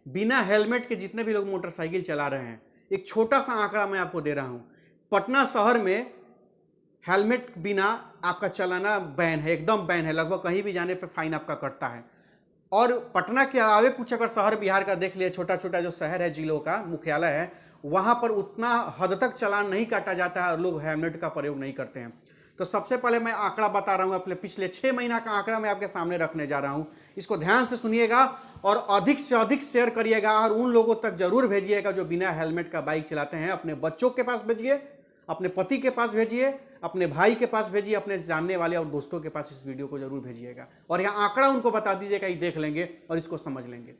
बिना हेलमेट के जितने भी लोग मोटरसाइकिल चला रहे हैं, एक छोटा सा आंकड़ा मैं आपको दे रहा हूं। पटना शहर में हेलमेट बिना आपका चलाना बैन है, एकदम बैन है। लगभग कहीं भी जाने पे फाइन आपका कटता है। और पटना के अलावे कुछ अगर शहर बिहार का देख लिया, छोटा छोटा जो शहर है, जिलों का मुख्यालय है, वहां पर उतना हद तक चालान नहीं काटा जाता है और लोग हेलमेट का प्रयोग नहीं करते हैं। तो सबसे पहले मैं आंकड़ा बता रहा हूं, अपने पिछले 6 महीना का आंकड़ा मैं आपके सामने रखने जा रहा हूं। इसको ध्यान से सुनिएगा और अधिक से अधिक शेयर करिएगा और उन लोगों तक जरूर भेजिएगा जो बिना हेलमेट का बाइक चलाते हैं। अपने बच्चों के पास भेजिए, अपने पति के पास भेजिए, अपने भाई के पास भेजिए, अपने जानने वाले और दोस्तों के पास इस वीडियो को जरूर भेजिएगा और यह आंकड़ा उनको बता दीजिएगा, ये देख लेंगे और इसको समझ लेंगे।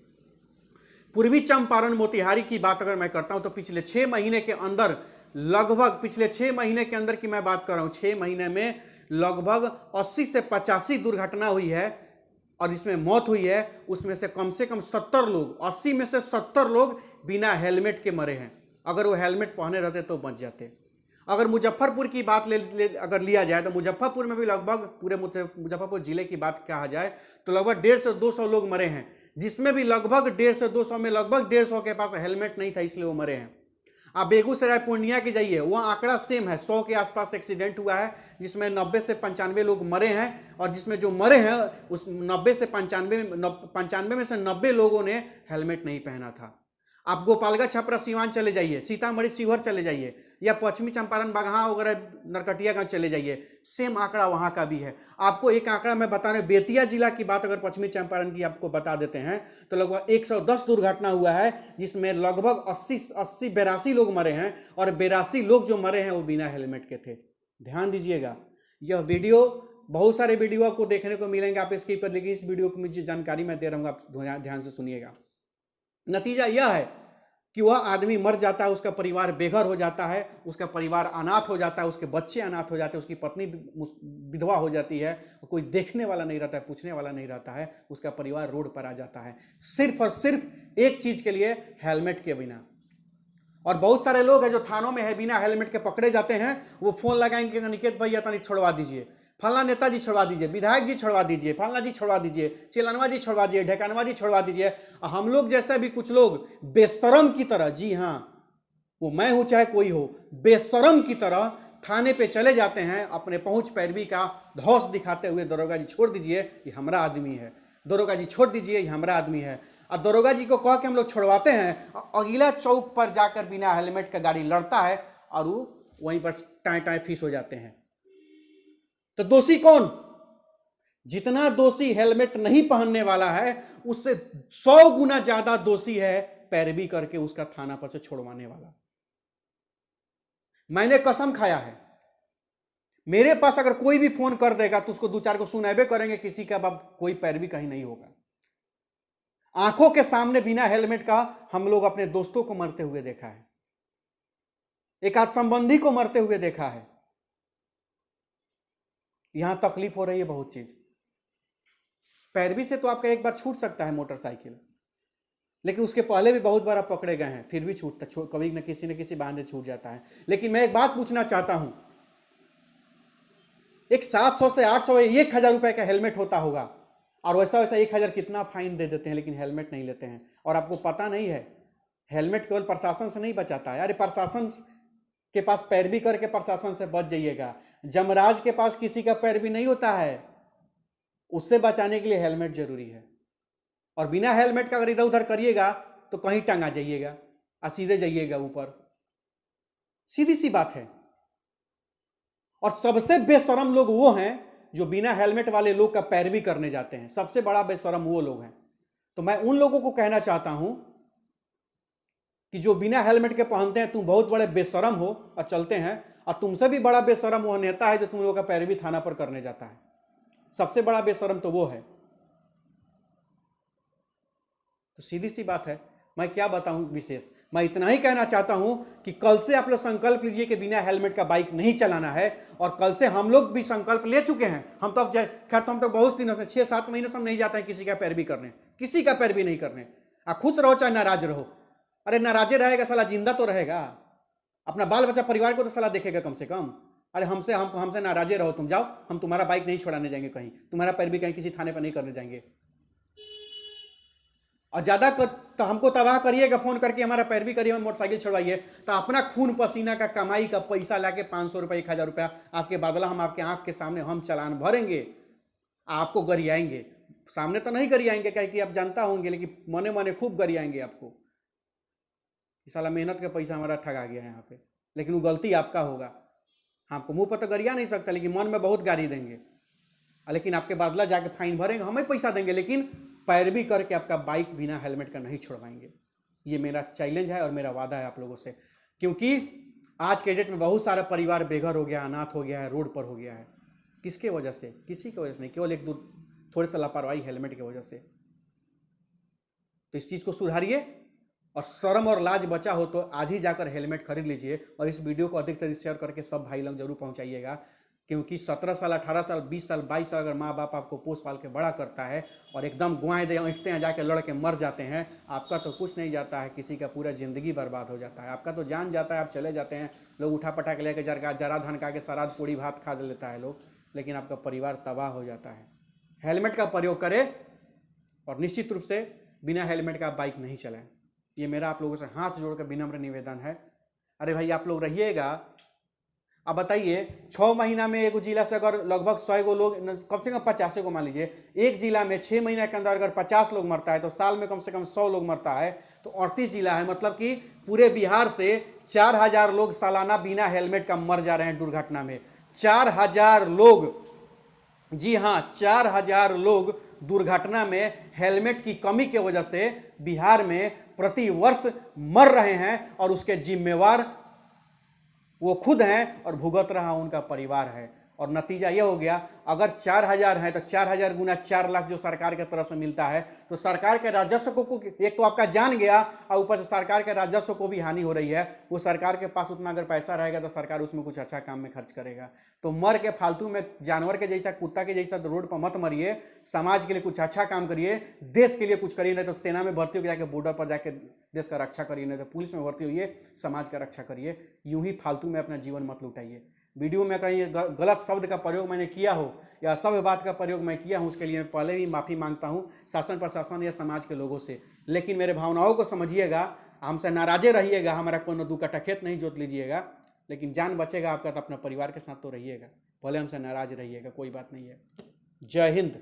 पूर्वी चंपारण मोतिहारी की बात अगर मैं करता हूं तो पिछले 6 महीने के अंदर, लगभग पिछले 6 महीने के अंदर की मैं बात कर रहा हूं, 6 महीने में लगभग 80 से 85 दुर्घटना हुई है और इसमें मौत हुई है। उसमें से कम 70 लोग, 80 में से 70 लोग बिना हेलमेट के मरे हैं। अगर वो हेलमेट पहने रहते तो बच जाते। अगर मुजफ्फरपुर की बात अगर लिया जाए तो मुजफ्फरपुर में भी लगभग, पूरे मुजफ्फरपुर जिले की बात कहा जाए तो लगभग 150 से 200 लोग मरे हैं, जिसमें भी लगभग 150 से 200 में लगभग 150 के पास हेलमेट नहीं था, इसलिए वो मरे हैं। आप बेगूसराय पूर्णिया की जाइए, वहाँ आंकड़ा सेम है, 100 के आसपास एक्सीडेंट हुआ है, जिसमें 90 से 95 लोग मरे हैं और जिसमें जो मरे हैं उस 90 से 95 में से 90 लोगों ने हेलमेट नहीं पहना था। आप गोपालगंज, छपरा, सीवान चले जाइए, सीतामढ़ी, शिवहर चले जाइए या पश्चिमी चंपारण, बगहा वगैरह, नरकटियागंज चले जाइए, सेम आंकड़ा वहां का भी है। आपको एक आंकड़ा मैं बता रहा हूं, बेतिया जिला की बात अगर पश्चिमी चंपारण की आपको बता देते हैं तो लगभग 110 दुर्घटना हुआ है, जिसमें लगभग 82 लोग मरे हैं और 82 लोग जो मरे हैं वो बिना हेलमेट के थे। ध्यान दीजिएगा, यह वीडियो, बहुत सारे वीडियो आपको देखने को मिलेंगे, आप स्किप कर, लेकिन इस वीडियो को मुझे जानकारी मैं दे रहा हूं, आप ध्यान से सुनिएगा। नतीजा यह है कि वह आदमी मर जाता है, उसका परिवार बेघर हो जाता है, उसका परिवार अनाथ हो जाता है, उसके बच्चे अनाथ हो जाते हैं, उसकी पत्नी विधवा हो जाती है, कोई देखने वाला नहीं रहता है, पूछने वाला नहीं रहता है, उसका परिवार रोड पर आ जाता है, सिर्फ और सिर्फ एक चीज के लिए, हेलमेट के बिना। और बहुत सारे लोग हैं जो थानों में है, बिना हेलमेट के पकड़े जाते हैं, वो फोन लगाएंगे, निकेत भैया तनिक छोड़वा दीजिए, फला नेताजी छोड़वा दीजिए, विधायक जी छोड़वा दीजिए, फलना जी छोड़वा दीजिए, चिलनवा जी छोड़वा दीजिए, ढेकानवा जी छोड़वा दीजिए। हम लोग जैसे भी कुछ लोग बेशरम की तरह, जी हाँ, वो मैं हूं चाहे कोई हो, बेशरम की तरह थाने पे चले जाते हैं, अपने पहुंच पैरवी का धौस दिखाते हुए, दरोगा जी छोड़ दीजिए, ये हमारा आदमी है, दरोगा जी छोड़ दीजिए, ये हमारा आदमी है। और दरोगा जी को कह के हम लोग छोड़वाते हैं, अगला चौक पर जाकर बिना हेलमेट का गाड़ी लड़ता है और वो वहीं पर टाए टाए फीस हो जाते हैं। तो दोषी कौन? जितना दोषी हेलमेट नहीं पहनने वाला है, उससे 100 गुना ज्यादा दोषी है पैरवी करके उसका थाना पर से छोड़वाने वाला। मैंने कसम खाया है, मेरे पास अगर कोई भी फोन कर देगा तो उसको 2-4 को सुनाबे करेंगे, किसी का बाप कोई पैरवी कहीं नहीं होगा। आंखों के सामने बिना हेलमेट का हम लोग अपने दोस्तों को मरते हुए देखा है, एक आध संबंधी को मरते हुए देखा है। यहां तकलीफ हो रही है बहुत चीज। पैरवी से तो आपका एक बार छूट सकता है मोटरसाइकिल, लेकिन उसके पहले भी बहुत बार आप पकड़े गए हैं, फिर भी छूटता, कभी न किसी बहाने छूट जाता है। लेकिन मैं एक बात पूछना चाहता हूं, एक 700 से 800 1000 रुपए का हेलमेट होता होगा और वैसा वैसा 1000 कितना फाइन दे देते हैं, लेकिन हेलमेट नहीं लेते हैं। और आपको पता नहीं है, हेलमेट केवल प्रशासन से नहीं बचाता है। अरे प्रशासन के पास पैरवी करके प्रशासन से बच जाइएगा, जमराज के पास किसी का पैरवी नहीं होता है, उससे बचाने के लिए हेलमेट जरूरी है। और बिना हेलमेट का अगर इधर उधर करिएगा तो कहीं टांगा जाइएगा और सीधे जाइएगा ऊपर, सीधी सी बात है। और सबसे बेशरम लोग वो हैं जो बिना हेलमेट वाले लोग का पैरवी करने जाते हैं, सबसे बड़ा बेशरम वो लोग हैं। तो मैं उन लोगों को कहना चाहता हूं कि जो बिना हेलमेट के पहनते हैं, तुम बहुत बड़े बेशरम हो और चलते हैं, और तुमसे भी बड़ा बेशरम वो नेता है जो तुम लोगों का पैरवी थाना पर करने जाता है। सबसे बड़ा बेशरम तो वो है। तो सीधी सी बात है, मैं क्या बताऊं विशेष, मैं इतना ही कहना चाहता हूं कि कल से आप लोग संकल्प लीजिए कि बिना हेलमेट का बाइक नहीं चलाना है। और कल से हम लोग भी संकल्प ले चुके हैं। हम तो खैर हम तो बहुत दिनों से, 6-7 महीनों से हम नहीं जाते हैं किसी का पैरवी करने, किसी का पैरवी नहीं करने। आप खुश रहो चाहे नाराज रहो। अरे नाराजे रहेगा साला, जिंदा तो रहेगा, अपना बाल बच्चा परिवार को तो साला देखेगा कम से कम। अरे हमसे नाराजे रहो, तुम जाओ, हम तुम्हारा बाइक नहीं छोड़ाने जाएंगे कहीं, तुम्हारा पैरवी कहीं किसी थाने पर नहीं करने जाएंगे। और ज़्यादा तो हमको तबाह करिएगा, फ़ोन करके हमारा पैरवी करिए, मोटरसाइकिल छुड़वाइए, तो अपना खून पसीना का कमाई का पैसा लाके 500 रुपये 1000 रुपया आपके बदला हम आपके आंख के सामने हम चालान भरेंगे, आपको गरियाएंगे। सामने तो नहीं गरियाएंगे क्या कि आप जानता होंगे, लेकिन मने मने खूब गरियाएंगे आपको। साला मेहनत का पैसा हमारा ठगा गया है यहाँ पे, लेकिन वो गलती आपका होगा। आपको मुंह पर तो गरिया नहीं सकता, लेकिन मन में बहुत गाली देंगे, लेकिन आपके बदला जाके फाइन भरेंगे, हमें पैसा देंगे, लेकिन पैरवी करके आपका बाइक बिना हेलमेट का नहीं छुड़वाएंगे। ये मेरा चैलेंज है और मेरा वादा है आप लोगों से, क्योंकि आज के डेट में बहुत सारा परिवार बेघर हो गया, अनाथ हो गया है, रोड पर हो गया है। किसके वजह से? किसी की वजह से नहीं, केवल एक दो थोड़े सा लापरवाही हेलमेट की वजह से। तो इस चीज़ को सुधारिए, और शर्म और लाज बचा हो तो आज ही जाकर हेलमेट खरीद लीजिए, और इस वीडियो को अधिक से अधिक शेयर करके सब भाई लोग जरूर पहुंचाइएगा, क्योंकि 17 साल 18 साल 20 साल 22 साल अगर माँ बाप आपको पोस पाल के बड़ा करता है और एकदम गुआएं दे उठते हैं, जाके लड़ के मर जाते हैं, आपका तो कुछ नहीं जाता है, किसी का पूरा ज़िंदगी बर्बाद हो जाता है। आपका तो जान जाता है, आप चले जाते हैं, लोग उठा पटा के लेके जरा धनका के सराद पूड़ी भात खा लेता है लोग, लेकिन आपका परिवार तबाह हो जाता है। हेलमेट का प्रयोग करें, और निश्चित रूप से बिना हेलमेट का बाइक नहीं चलाएं। ये मेरा आप लोगों से हाथ जोड़कर विनम्र निवेदन है। अरे भाई आप लोग रहिएगा, अब बताइए 6 महीना में एक जिला से अगर लगभग 100 गो लोग, कम से कम 50 को मान लीजिए, एक जिला में 6 महीना के अंदर अगर 50 लोग मरता है तो साल में कम से कम 100 लोग मरता है, तो 38 जिला है, मतलब कि पूरे बिहार से 4000 लोग सालाना बिना हेलमेट का मर जा रहे हैं दुर्घटना में। 4000 लोग, जी हाँ 4000 लोग दुर्घटना में हेलमेट की कमी की वजह से बिहार में प्रति वर्ष मर रहे हैं, और उसके जिम्मेवार वो खुद हैं और भुगत रहा उनका परिवार है। और नतीजा ये हो गया, अगर 4000 हैं तो 4000 गुना 4 लाख जो सरकार की तरफ से मिलता है, तो सरकार के राजस्व को एक तो आपका जान गया, और ऊपर से सरकार के राजस्व को भी हानि हो रही है। वो सरकार के पास उतना अगर पैसा रहेगा तो सरकार उसमें कुछ अच्छा काम में खर्च करेगा। तो मर के फालतू में जानवर के जैसा, कुत्ता के जैसा रोड पर मत मरिए, समाज के लिए कुछ अच्छा काम करिए, देश के लिए कुछ करिए। नहीं तो सेना में भर्ती होकर जाके बॉर्डर पर जाके देश का रक्षा करिए, नहीं तो पुलिस में भर्ती होइए, समाज का रक्षा करिए। यूं ही फालतू में अपना जीवन मत लुटाइए। वीडियो में कहीं गलत शब्द का प्रयोग मैंने किया हो या सभ्य बात का प्रयोग मैं किया हूं, उसके लिए मैं पहले भी माफ़ी मांगता हूं शासन प्रशासन या समाज के लोगों से। लेकिन मेरे भावनाओं को समझिएगा, हमसे नाराजे रहिएगा, हमारा कोनो दू कट्टा खेत नहीं जोत लीजिएगा, लेकिन जान बचेगा आपका तो अपना परिवार के साथ तो रहिएगा, भले हमसे नाराज रहिएगा, कोई बात नहीं है। जय हिंद।